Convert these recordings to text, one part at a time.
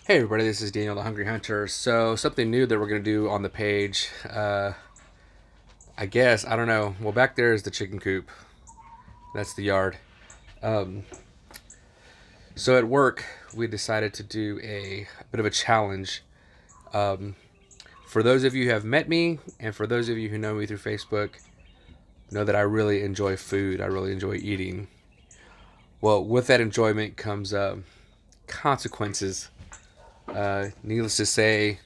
Hey everybody, this is Daniel the Hungry Hunter. So something new that we're gonna do on the page. I guess I don't know. Well, back there is the chicken coop. That's the yard. Um, so at work, we decided to do a bit of a challenge. Um, for those of you who have met me, and for those of you who know me through Facebook, know that I really enjoy food. I really enjoy eating. Well, with that enjoyment comes consequences. Needless to say,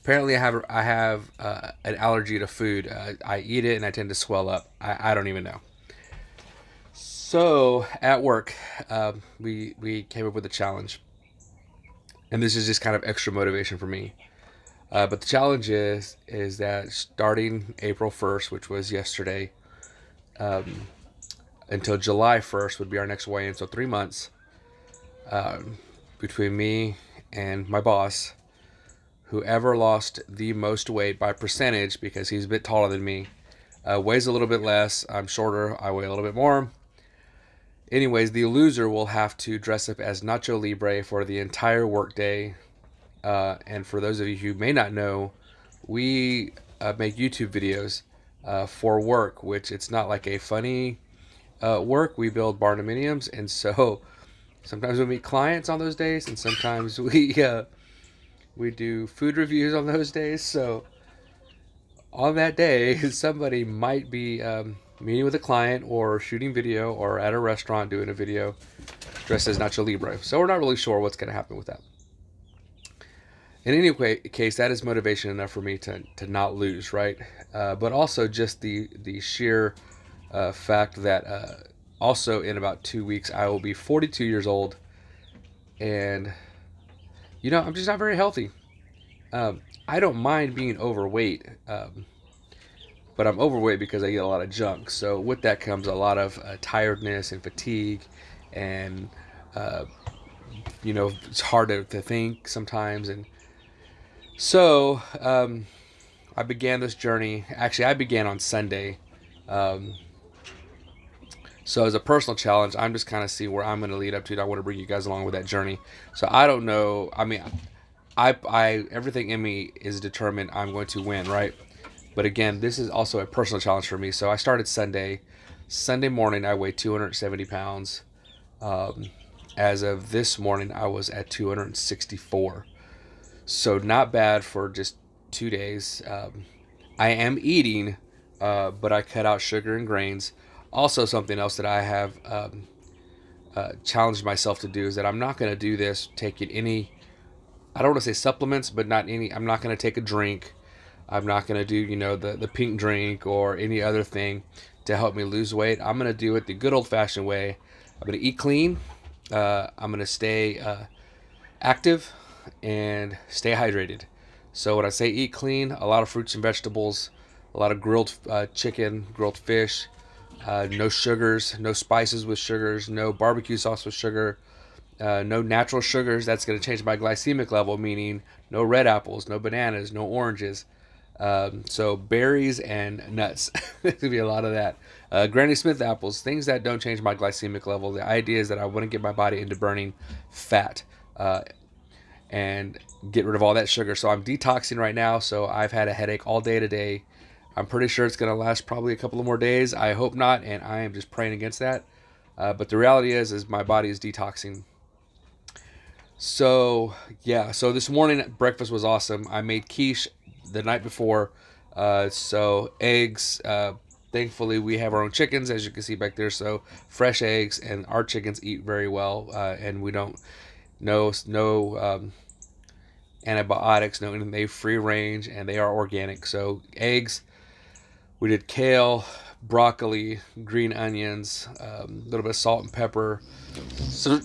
apparently I have an allergy to food. I eat it and I tend to swell up. I don't even know. So at work, we came up with a challenge, and this is just kind of extra motivation for me. But the challenge is that starting April 1st, which was yesterday, um, until July 1st would be our next weigh-in. So 3 months between me and my boss. Whoever lost the most weight by percentage, because he's a bit taller than me, weighs a little bit less. I'm shorter. I weigh a little bit more. Anyways, the loser will have to dress up as Nacho Libre for the entire workday. And for those of you who may not know, we make YouTube videos for work, which it's not like a funny work. We build barndominiums, and so sometimes we meet clients on those days, and sometimes we do food reviews on those days. So on that day, somebody might be meeting with a client or shooting video or at a restaurant doing a video dressed as Nacho Libre. So we're not really sure what's going to happen with that. In any case, that is motivation enough for me to not lose, right? But also just the sheer fact that also in about 2 weeks I will be 42 years old, and I'm just not very healthy. I don't mind being overweight. But I'm overweight because I eat a lot of junk. So with that comes a lot of tiredness and fatigue, and uh, it's hard to think sometimes. And so I began this journey. Actually, I began on Sunday. Um, so as a personal challenge, I'm just kind of see where I'm going to lead up to. I want to bring you guys along with that journey. So I don't know. I mean, I everything in me is determined I'm going to win, right? But again, this is also a personal challenge for me. So I started Sunday. Sunday morning, I weighed 270 pounds. Um, as of this morning, I was at 264. So not bad for just 2 days. I am eating, but I cut out sugar and grains. Also, something else that I have challenged myself to do is that I'm not going to do this taking any. I don't want to say supplements, but not any. I'm not going to take a drink. I'm not going to do, the pink drink or any other thing to help me lose weight. I'm going to do it the good old fashioned way. I'm going to eat clean. I'm going to stay active and stay hydrated. So when I say eat clean, a lot of fruits and vegetables, a lot of grilled chicken, grilled fish, no sugars, no spices with sugars, no barbecue sauce with sugar, no natural sugars. That's going to change my glycemic level, meaning no red apples, no bananas, no oranges. So berries and nuts. There's gonna be a lot of that. Granny Smith apples, things that don't change my glycemic level. The idea is that I want to get my body into burning fat and get rid of all that sugar. So I'm detoxing right now. So I've had a headache all day today. I'm pretty sure it's gonna last probably a couple of more days. I hope not, and I am just praying against that. But the reality is my body is detoxing. So yeah, so this morning breakfast was awesome. I made quiche the night before. So eggs. Thankfully, we have our own chickens, as you can see back there. So fresh eggs, and our chickens eat very well, and we don't no antibiotics, no anything. They free range and they are organic. So eggs. We did kale, broccoli, green onions, a little bit of salt and pepper. So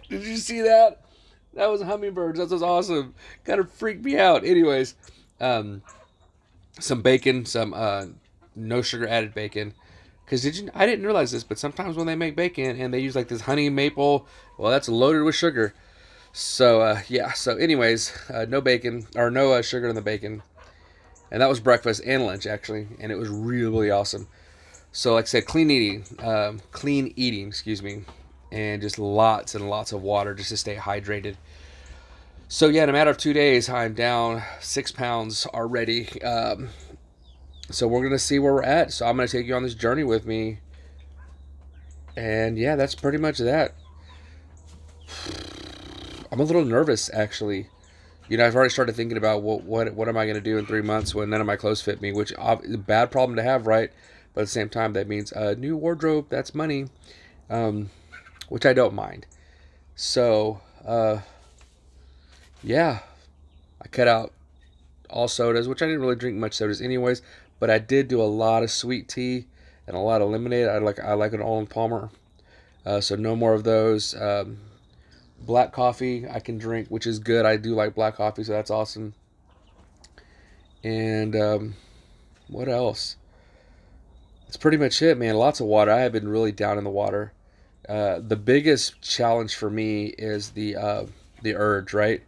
did you see that? That was hummingbirds. That was awesome. Kind of freaked me out. Anyways, um, some bacon, some no sugar added bacon. Because I didn't realize this, but sometimes when they make bacon and they use like this honey maple, well, that's loaded with sugar. So yeah. So anyways, no bacon or no sugar in the bacon, and that was breakfast and lunch actually, and it was really really awesome. So like I said, clean eating. Excuse me. and just lots and lots of water just to stay hydrated. So yeah, in a matter of 2 days, I'm down 6 pounds already. So we're gonna see where we're at. So I'm gonna take you on this journey with me, and yeah, that's pretty much that. I'm a little nervous actually. You know, I've already started thinking about what am I going to do in 3 months when none of my clothes fit me, which is a bad problem to have, right? But at the same time, that means a new wardrobe. That's money, um, which I don't mind. So, yeah, I cut out all sodas, which I didn't really drink much sodas anyways. But I did do a lot of sweet tea and a lot of lemonade. I like an Arnold Palmer, so no more of those. Black coffee I can drink, which is good. I do like black coffee, so that's awesome. And what else? That's pretty much it, man. Lots of water. I have been really down in the water. The biggest challenge for me is the urge, right?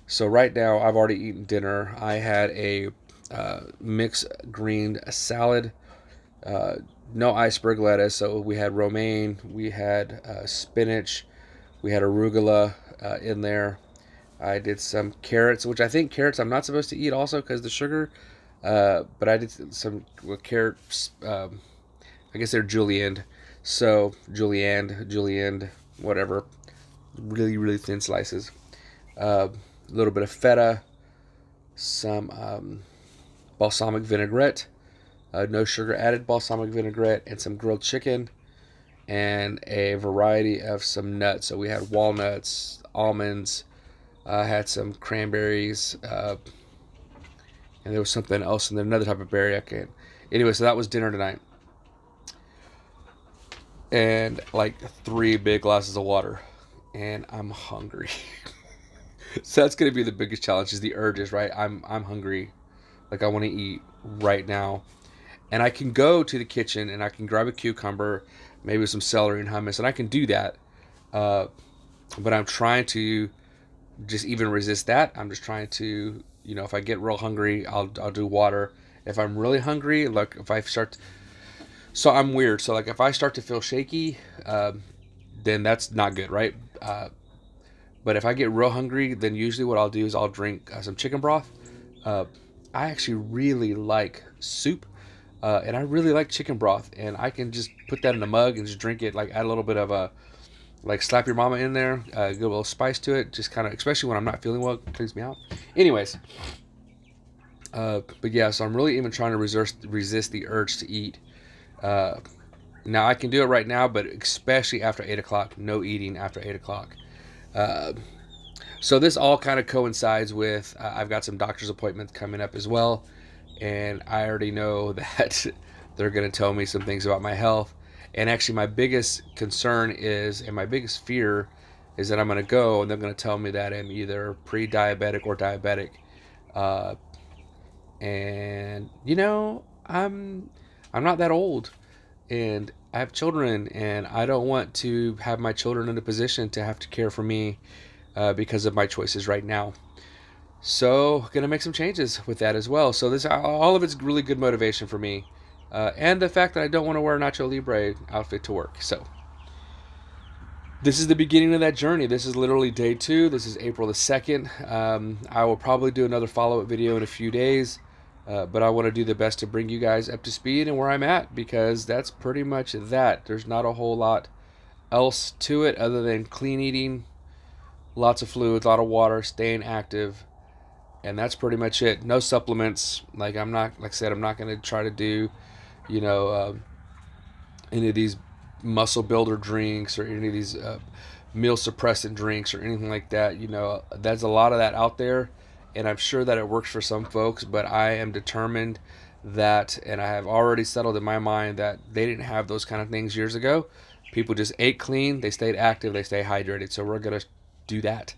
So right now I've already eaten dinner. I had a mixed green salad, uh, no iceberg lettuce. So we had romaine, we had spinach, we had arugula in there. I did some carrots, which I think carrots I'm not supposed to eat also because the sugar. But I did some carrots. I guess they're julienne. So julienne, whatever. Really, really thin slices. A little bit of feta, some balsamic vinaigrette, no sugar added balsamic vinaigrette, and some grilled chicken, and a variety of some nuts. So we had walnuts, almonds, had some cranberries, and there was something else in there, another type of berry. I can't. Anyway, so that was dinner tonight, and like 3 big glasses of water, and I'm hungry. So that's gonna be the biggest challenge is the urges, right? I'm hungry, like I want to eat right now, and I can go to the kitchen and I can grab a cucumber, maybe some celery and hummus, and I can do that. Uh, but I'm trying to just even resist that. I'm just trying to, if I get real hungry, I'll do water. If I'm really hungry, like if I start, so I'm weird. So like if I start to feel shaky, then that's not good, right? But if I get real hungry, then usually what I'll do is I'll drink some chicken broth. Uh, I actually really like soup, and I really like chicken broth, and I can just put that in a mug and just drink it. Like add a little bit of a like slap your mama in there, get a little spice to it, just kind of, especially when I'm not feeling well, it cleans me out. Anyways, but yeah, so I'm really even trying to resist the urge to eat. Uh, Now I can do it right now, but especially after 8 o'clock, no eating after 8 o'clock. Uh, so this all kind of coincides with I've got some doctor's appointments coming up as well, and I already know that they're going to tell me some things about my health. And actually, my biggest concern is, and my biggest fear is that I'm going to go and they're going to tell me that I'm either pre-diabetic or diabetic. Uh, and I'm not that old, and I have children, and I don't want to have my children in a position to have to care for me because of my choices right now. So, gonna make some changes with that as well. So this all of it's really good motivation for me, and the fact that I don't want to wear a Nacho Libre outfit to work. So this is the beginning of that journey. This is literally day 2. This is April the 2nd. I will probably do another follow-up video in a few days, but I want to do the best to bring you guys up to speed and where I'm at, because that's pretty much that. There's not a whole lot else to it other than clean eating, lots of fluids, a lot of water, staying active, and that's pretty much it. No supplements. Like I said, I'm not going to try to do, you know, any of these muscle builder drinks or any of these meal suppressant drinks or anything like that. There's a lot of that out there, and I'm sure that it works for some folks, but I am determined that, and I have already settled in my mind that they didn't have those kind of things years ago. People just ate clean, they stayed active, they stayed hydrated. So we're going to do that,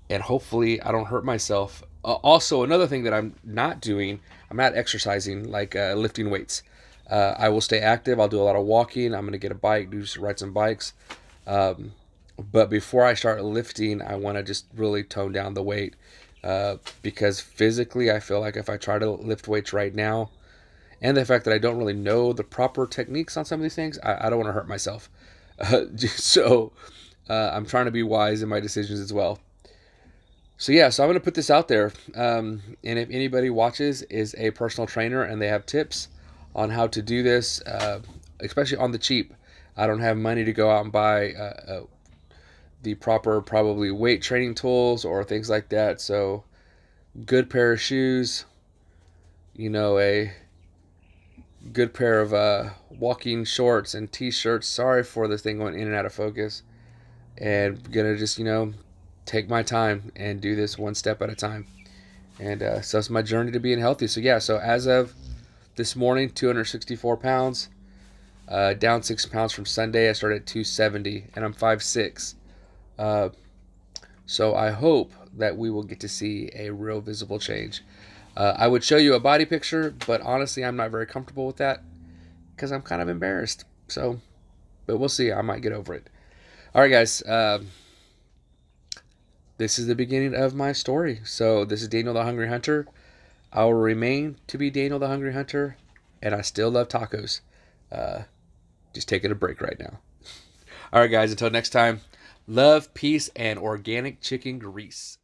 and hopefully I don't hurt myself. Also, another thing that I'm not doing, I'm not exercising, like lifting weights. I will stay active. I'll do a lot of walking. I'm going to get a bike, ride some bikes. Um, but before I start lifting, I want to just really tone down the weight, because physically I feel like if I try to lift weights right now, and the fact that I don't really know the proper techniques on some of these things, I don't want to hurt myself. So I'm trying to be wise in my decisions as well. So yeah, so I'm gonna put this out there, and if anybody watches is a personal trainer and they have tips on how to do this, especially on the cheap. I don't have money to go out and buy the proper probably weight training tools or things like that. So good pair of shoes, a good pair of walking shorts and t-shirts. Sorry for this thing going in and out of focus. And gonna just take my time and do this one step at a time. And so it's my journey to being healthy. So yeah, so as of this morning, 264 pounds, down 6 pounds from Sunday. I started at 270, and I'm 5'6". Uh, so I hope that we will get to see a real visible change. I would show you a body picture, but honestly, I'm not very comfortable with that because I'm kind of embarrassed. So, but we'll see. I might get over it. All right, guys. This is the beginning of my story. So this is Daniel the Hungry Hunter. I will remain to be Daniel the Hungry Hunter, and I still love tacos. Uh, just taking a break right now. All right, guys. Until next time, love, peace, and organic chicken grease.